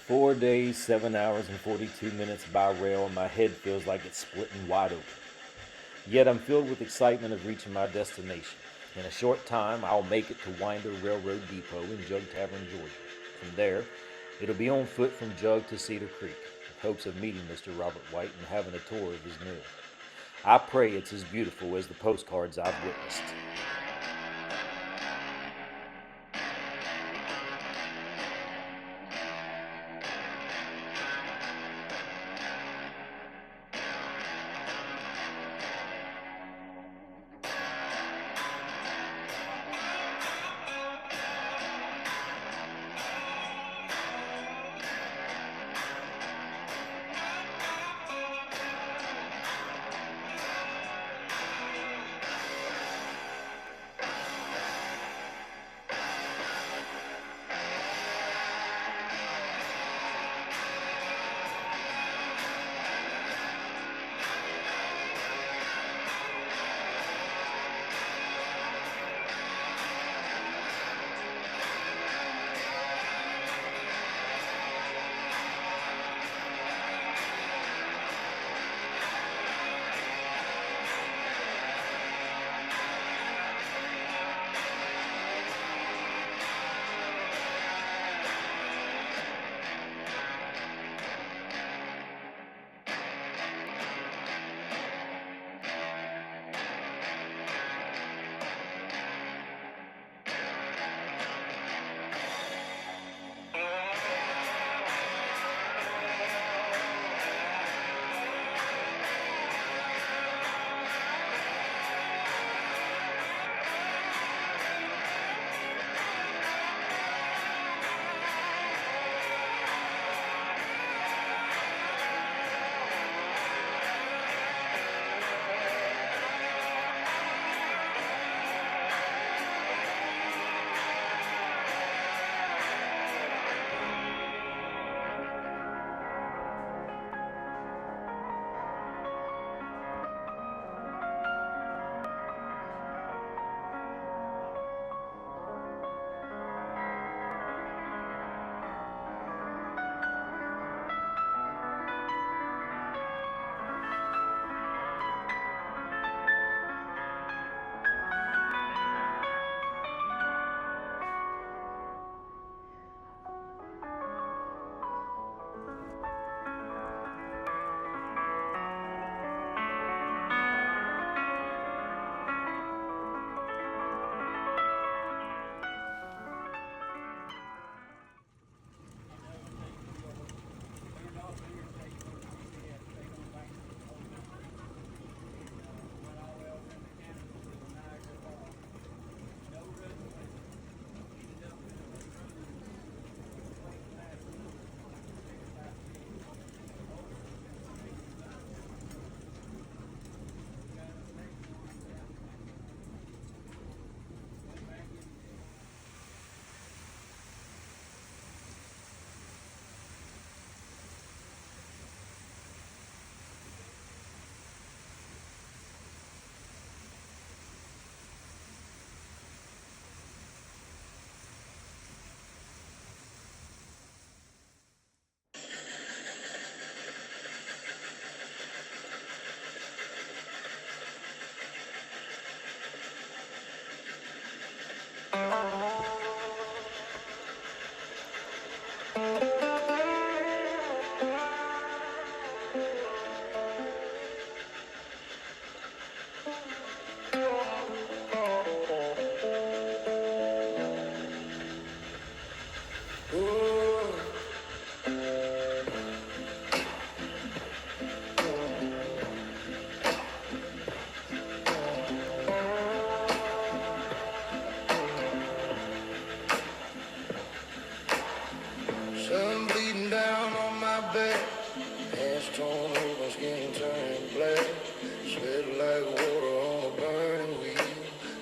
4 days, 7 hours, and 42 minutes by rail, and my head feels like it's splitting wide open. Yet I'm filled with excitement of reaching my destination. In a short time, I'll make it to Winder Railroad Depot in Jug Tavern, Georgia. From there, it'll be on foot from Jug to Cedar Creek, with hopes of meeting Mr. Robert White and having a tour of his mill. I pray it's as beautiful as the postcards I've witnessed. Sun bleeding down on my back, hands torn over, skin turning black, sweat like water on a burning wheel,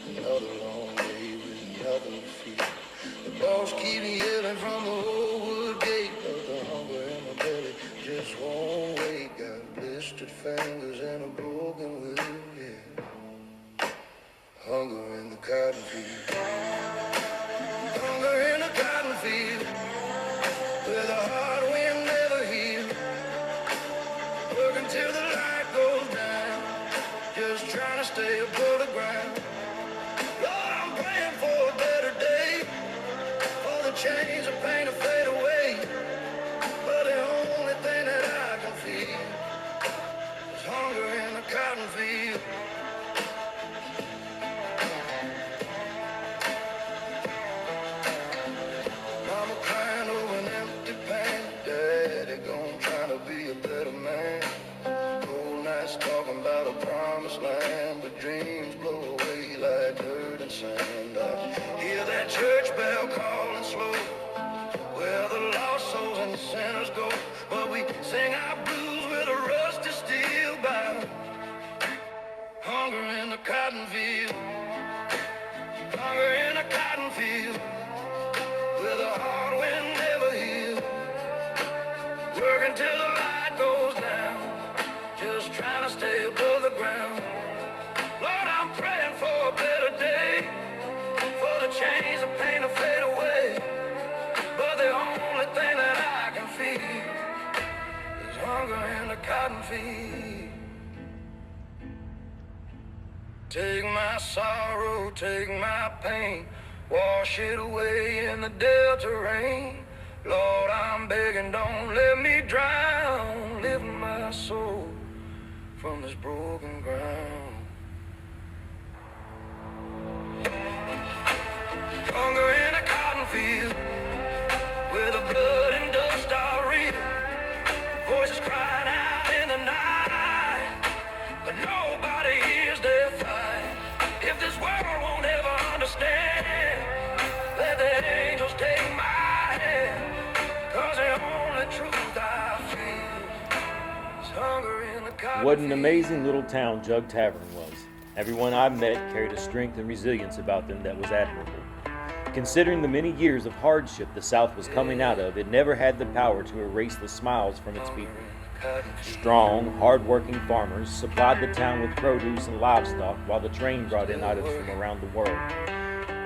another long day with nothing to feel. The boss keeps yelling from the old wood gate, but the hunger in my belly just won't wait. Got blistered fingers and a broken will, yeah. Hunger in the cotton field. Hunger in the cotton field. With a hard wind just trying to stay above the ground. Lord, I'm praying for a better day, for the chains of pain to fade away. But the only thing that I can feel is hunger in the cotton field. Mama crying over an empty pan. Daddy gone trying to be a better man. Whole nights talking about a promised land, but dreams blow away like dirt and sand. I hear that church bell calling slow, where the lost souls and the sinners go. But we sing our blues with a rusty steel bow. Hunger in the cotton field, hunger in the cotton field, with a heart wind never heal. Working till the light goes down, just trying to stay above the ground. Lord, I'm praying for a better day, for the chains of pain to fade away. But the only thing that I can feel is hunger in the cotton field. Take my sorrow, take my pain, wash it away in the delta rain. Lord, I'm begging, don't let me drown. Lift my soul from this broken ground. Hunger in a cotton field, where the blood and dust are real. Voices crying out in the night, but nobody hears their fight. If this world won't ever understand, let the angels take my hand, 'cause the only truth I feel is hunger in the cotton What an field. amazing little town Jug Tavern was. Everyone I met carried a strength and resilience about them that was admirable. Considering the many years of hardship the South was coming out of, it never had the power to erase the smiles from its people. Strong, hard-working farmers supplied the town with produce and livestock while the train brought in items from around the world.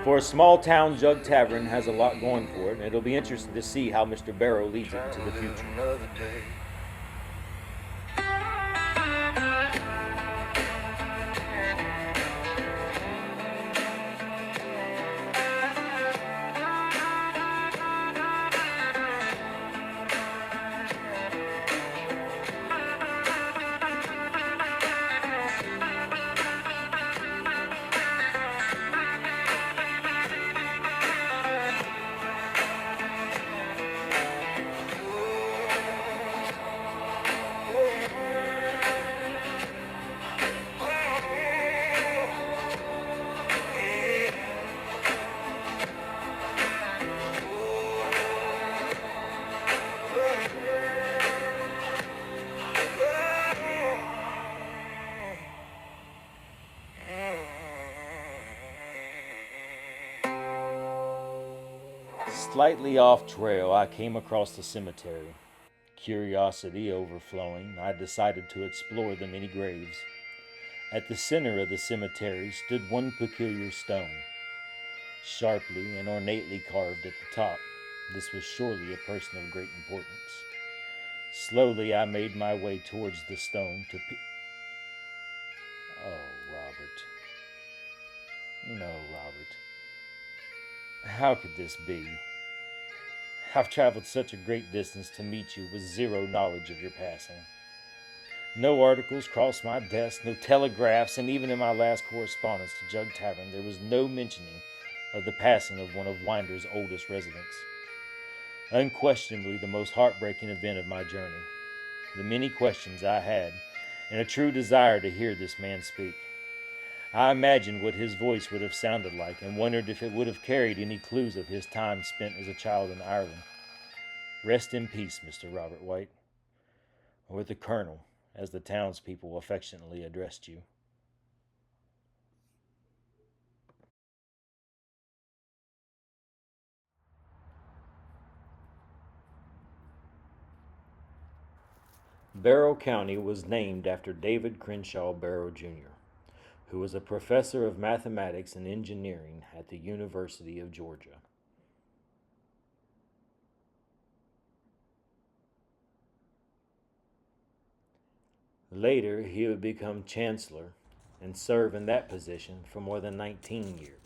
For a small town, Jug Tavern has a lot going for it, and it'll be interesting to see how Mr. Barrow leads it into the future. Another day. Slightly off trail, I came across the cemetery. Curiosity overflowing, I decided to explore the many graves. At the center of the cemetery stood one peculiar stone, sharply and ornately carved at the top. This was surely a person of great importance. Slowly I made my way towards the stone to Oh, Robert. No, Robert. How could this be? I've traveled such a great distance to meet you with zero knowledge of your passing. No articles crossed my desk, no telegraphs, and even in my last correspondence to Jug Tavern, there was no mentioning of the passing of one of Winder's oldest residents. Unquestionably the most heartbreaking event of my journey. The many questions I had, and a true desire to hear this man speak. I imagined what his voice would have sounded like and wondered if it would have carried any clues of his time spent as a child in Ireland. Rest in peace, Mr. Robert White, or the Colonel, as the townspeople affectionately addressed you. Barrow County was named after David Crenshaw Barrow, Jr., who was a professor of mathematics and engineering at the University of Georgia. Later, he would become chancellor and serve in that position for more than 19 years.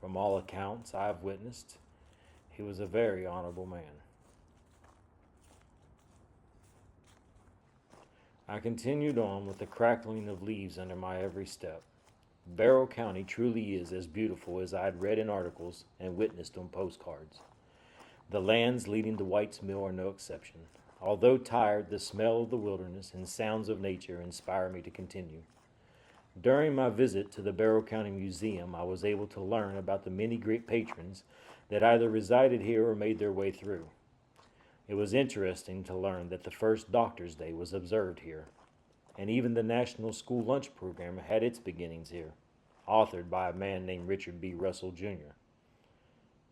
From all accounts I've witnessed, he was a very honorable man. I continued on with the crackling of leaves under my every step. Barrow County truly is as beautiful as I had read in articles and witnessed on postcards. The lands leading to White's Mill are no exception. Although tired, the smell of the wilderness and sounds of nature inspire me to continue. During my visit to the Barrow County Museum, I was able to learn about the many great patrons that either resided here or made their way through. It was interesting to learn that the first Doctor's Day was observed here, and even the National School Lunch Program had its beginnings here, authored by a man named Richard B. Russell, Jr.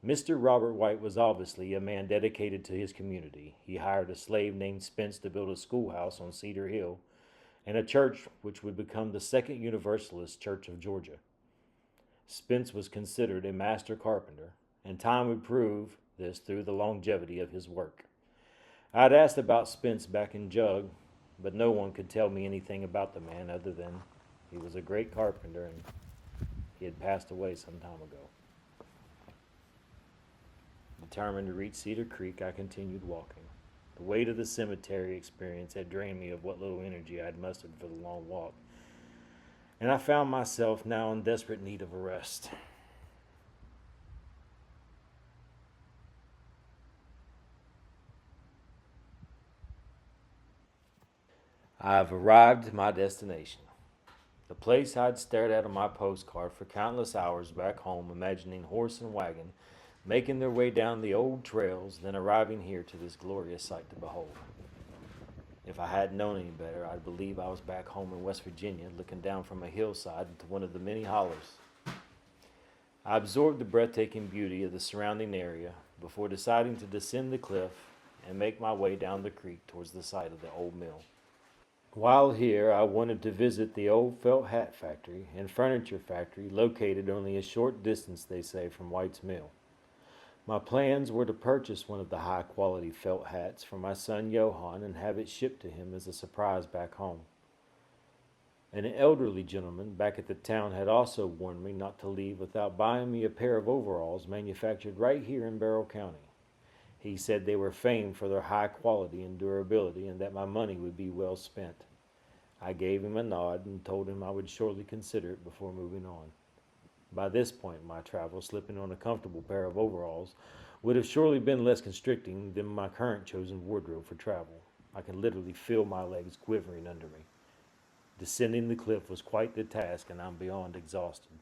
Mr. Robert White was obviously a man dedicated to his community. He hired a slave named Spence to build a schoolhouse on Cedar Hill and a church which would become the Second Universalist Church of Georgia. Spence was considered a master carpenter, and time would prove this through the longevity of his work. I'd asked about Spence back in JUG, but no one could tell me anything about the man other than he was a great carpenter and he had passed away some time ago. Determined to reach Cedar Creek, I continued walking. The weight of the cemetery experience had drained me of what little energy I had mustered for the long walk, and I found myself now in desperate need of a rest. I've arrived at my destination. The place I'd stared at on my postcard for countless hours back home, imagining horse and wagon making their way down the old trails, then arriving here to this glorious sight to behold. If I hadn't known any better, I'd believe I was back home in West Virginia, looking down from a hillside into one of the many hollers. I absorbed the breathtaking beauty of the surrounding area before deciding to descend the cliff and make my way down the creek towards the site of the old mill. While here, I wanted to visit the old felt hat factory and furniture factory located only a short distance, they say, from White's Mill. My plans were to purchase one of the high-quality felt hats for my son Johann and have it shipped to him as a surprise back home. An elderly gentleman back at the town had also warned me not to leave without buying me a pair of overalls manufactured right here in Barrow County. He said they were famed for their high quality and durability and that my money would be well spent. I gave him a nod and told him I would shortly consider it before moving on. By this point in my travels, slipping on a comfortable pair of overalls would have surely been less constricting than my current chosen wardrobe for travel. I could literally feel my legs quivering under me. Descending the cliff was quite the task, and I'm beyond exhausted.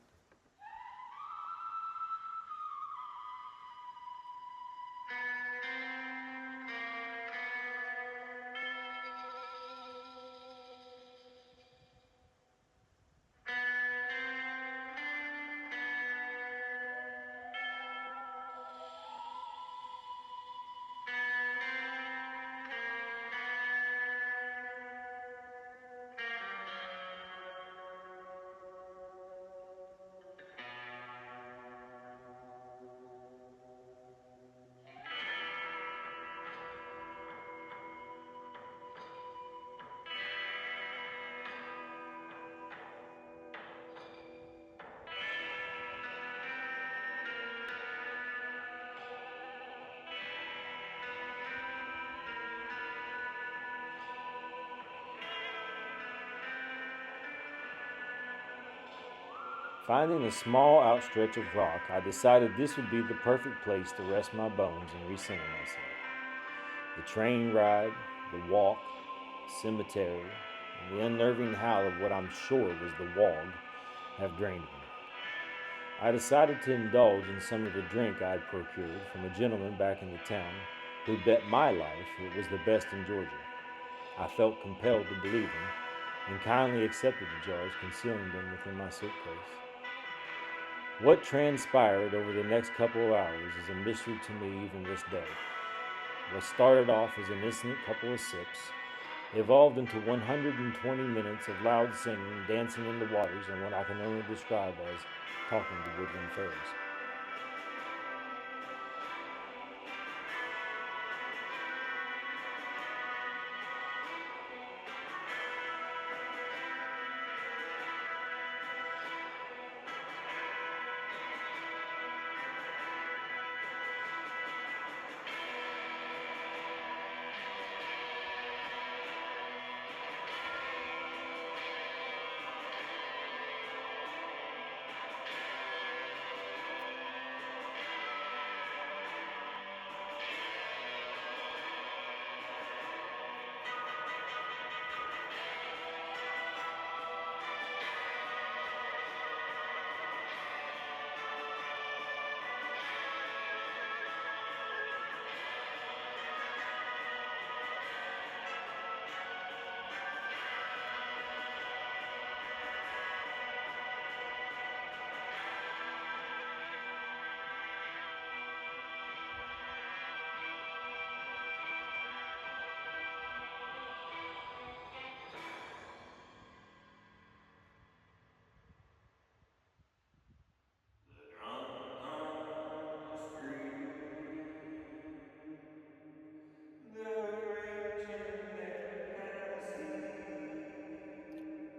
Finding a small outstretch of rock, I decided this would be the perfect place to rest my bones and recenter myself. The train ride, the walk, cemetery, and the unnerving howl of what I'm sure was the WOG have drained me. I decided to indulge in some of the drink I had procured from a gentleman back in the town who bet my life it was the best in Georgia. I felt compelled to believe him and kindly accepted the jars, concealing them within my suitcase. What transpired over the next couple of hours is a mystery to me even this day. What started off as an innocent couple of sips evolved into 120 minutes of loud singing, dancing in the waters, and what I can only describe as talking to woodland fairies.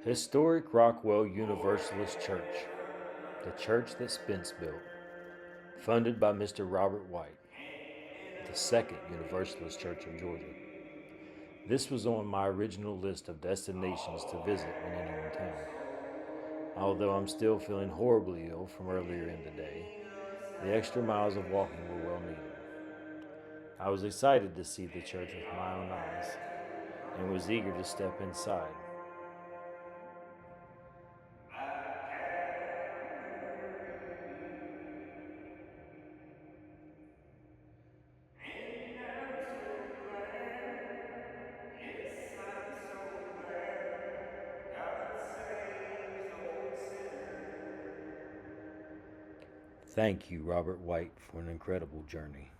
Historic Rockwell Universalist Church, the church that Spence built, funded by Mr. Robert White, the second Universalist Church of Georgia. This was on my original list of destinations to visit when entering town. Although I'm still feeling horribly ill from earlier in the day, the extra miles of walking were well needed. I was excited to see the church with my own eyes and was eager to step inside. Thank you, Robert White, for an incredible journey.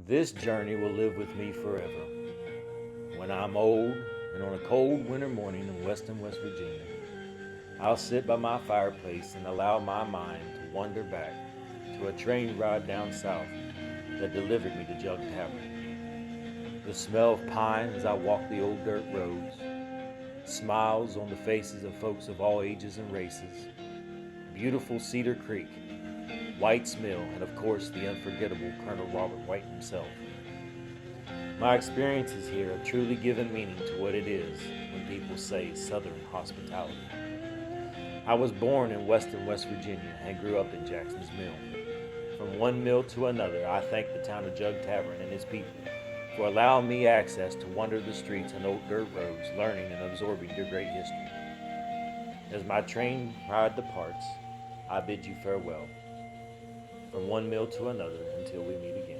This journey will live with me forever. When I'm old and on a cold winter morning in Weston, West Virginia, I'll sit by my fireplace and allow my mind to wander back to a train ride down south that delivered me to JUG Tavern. The smell of pine as I walk the old dirt roads, smiles on the faces of folks of all ages and races, beautiful Cedar Creek, White's Mill, and of course the unforgettable Colonel Robert White himself. My experiences here have truly given meaning to what it is when people say Southern hospitality. I was born in Weston, West Virginia, and grew up in Jackson's Mill. From one mill to another, I thank the town of JUG Tavern and its people for allowing me access to wander the streets and old dirt roads, learning and absorbing your great history. As my train ride departs, I bid you farewell. From one mill to another until we meet again.